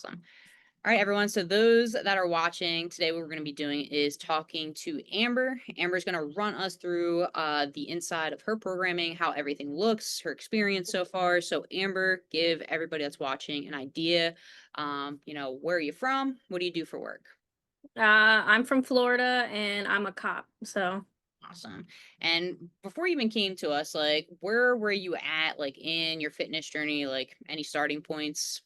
Awesome. All right, everyone. So those that are watching today, what we're going to be doing is talking to Amber. Amber's going to run us through the inside of her programming, how everything looks, her experience so far. So Amber, give everybody that's watching an idea. Where are you from? What do you do for work? I'm from Florida and I'm a cop. Awesome. And before you even came to us, like, where were you at, like, in your fitness journey? Like, any starting points?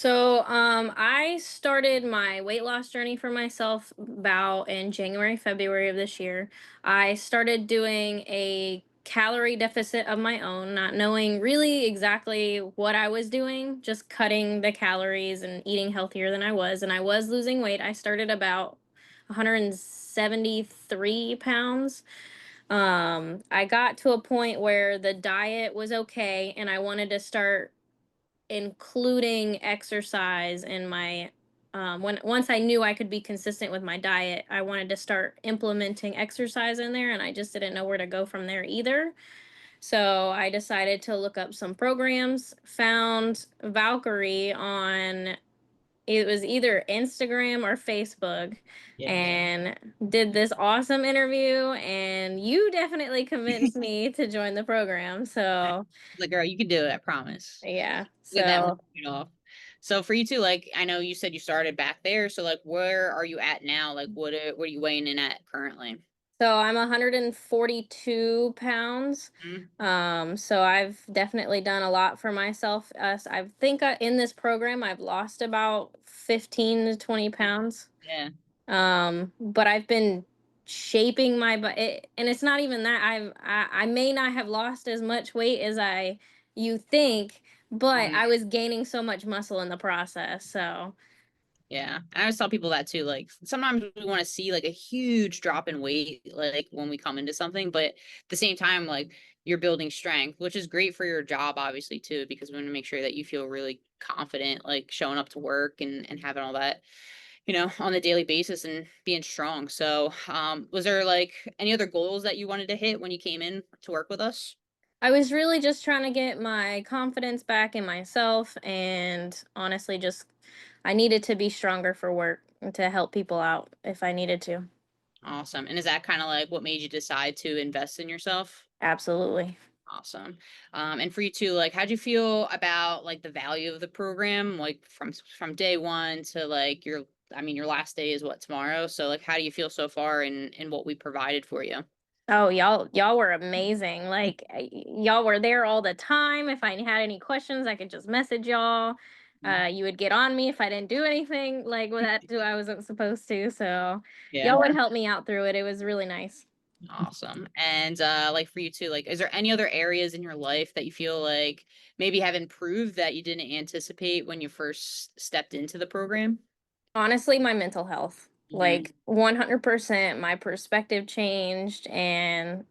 I started my weight loss journey for myself about in January, February of this year. I started doing a calorie deficit of my own, not knowing really exactly what I was doing, just cutting the calories and eating healthier than I was. And I was losing weight. I started about 173 pounds. I got to a point where the diet was okay and I wanted to start including exercise in my when once I knew I could be consistent with my diet, I wanted to start implementing exercise in there and I just didn't know where to go from there either. So I decided to look up some programs, found Valkyrie on it was either Instagram or Facebook, Yeah. and did this awesome interview, and you definitely convinced me to join the program. So Like, girl, you can do it, I promise. yeah. Get that So monkey off. So for you too, like, I know you said you started back there. So like, where are you at now? Like, what are you weighing in at currently? So I'm 142 pounds. Mhm. So I've definitely done a lot for myself. I think in this program I've lost about 15 to 20 pounds. Yeah. But I've been shaping my butt, and it's not even that I may not have lost as much weight as I you think, but Mhm. I was gaining so much muscle in the process. So Yeah. I always tell people that too. Like sometimes we want to see like a huge drop in weight, like when we come into something, but at the same time, like you're building strength, which is great for your job, obviously, too, because we want to make sure that you feel really confident, like showing up to work and having all that, on the daily basis and being strong. So, was there like any other goals that you wanted to hit when you came in to work with us? I was really just trying to get my confidence back in myself, and honestly just I needed to be stronger for work and to help people out if I needed to. Awesome. And is that kind of like what made you decide to invest in yourself? Absolutely. Awesome. And for you too, like, how'd you feel about like the value of the program, like from day one to like your last day is what, tomorrow? So like, how do you feel so far in what we provided for you? Oh, y'all were amazing. Like y'all were there all the time. If I had any questions, I could just message y'all. Mhm. You would get on me if I didn't do anything like what that do I wasn't supposed to. So Yeah. y'all would help me out through it. It was really nice. Awesome. And like for you too, like, is there any other areas in your life that you feel like maybe have improved that you didn't anticipate when you first stepped into the program? Honestly, my mental health, Hmm. like 100%, my perspective changed, and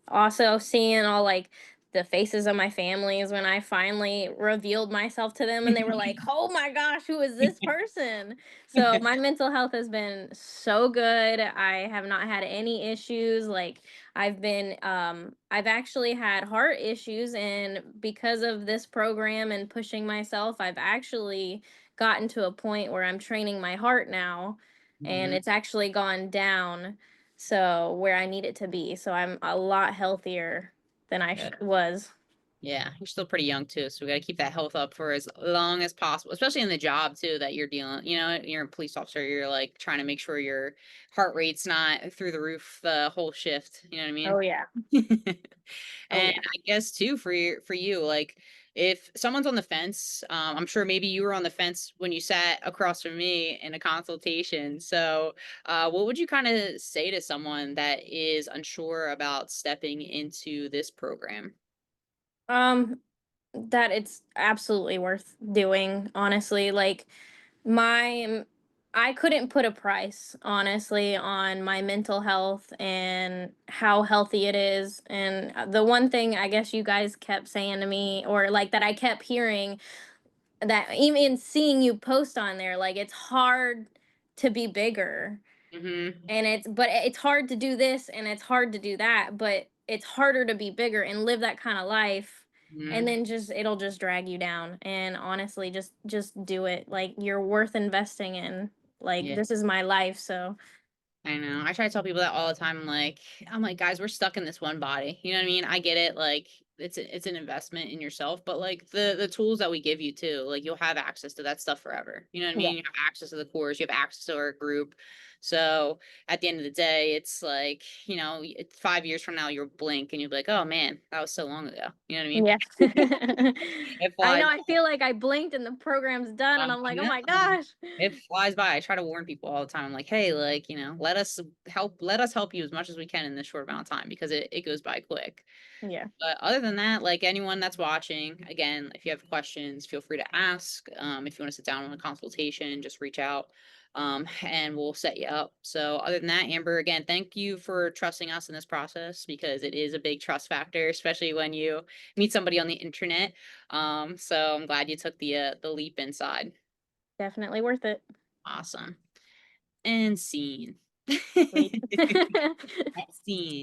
also seeing all like the faces of my families when I finally revealed myself to them and they were like, "Oh my gosh, who is this person?" So my mental health has been so good. I have not had any issues. Like I've actually had heart issues, and because of this program and pushing myself, I've actually gotten to a point where I'm training my heart now, and Hmm. it's actually gone down so where I need it to be. So I'm a lot healthier than was. Yeah, you're still pretty young too, so we gotta keep that health up for as long as possible, especially in the job too that you're dealing. You're a police officer, you're like trying to make sure your heart rate's not through the roof the whole shift. You know what I Oh mean? yeah. Oh And yeah. I guess too for you, like if someone's on the fence, I'm sure maybe you were on the fence when you sat across from me in a consultation. So, what would you kind of say to someone that is unsure about stepping into this program? Um that it's absolutely worth doing, honestly. Like my I couldn't put a price, honestly, on my mental health and how healthy it is. And the one thing I guess you guys kept saying to me, or like that I kept hearing, that even seeing you post on there, like it's hard to be bigger, Hmm. and it's hard to do this and it's hard to do that, but it's harder to be bigger and live that kind of life. and Mhm. then just it'll just drag you down. And honestly, just do it. Like, you're worth investing in. Like, Yeah. this is my life, so I know. I try to tell people that all the time. I'm like, guys, we're stuck in this one body. You know what I mean? I get it. Like, it's an investment in yourself, but like the tools that we give you too, like you'll have access to that stuff forever. You know what I yeah. mean? You have access to the course, you have access to our group. So at the end of the day, it's like, it's 5 years from now, you'll blink and you'll be like, oh man, that was so long ago. You know what I mean? Yeah. It I flies. know, I feel like I blinked and the program's done, and I'm I like, "Oh know. my gosh." It flies by. I try to warn people all the time. I'm like, hey, like, let us help you as much as we can in this short amount of time because it goes by quick. Yeah, But other than that, like anyone that's watching, again, if you have questions, feel free to ask. If you want to sit down on a consultation, just reach out. And we'll set you up. So other than that, Amber, again, thank you for trusting us in this process because it is a big trust factor, especially when you meet somebody on the internet. So I'm glad you took the leap inside. definitely worth it. Awesome. And scene. Sweet. Scene.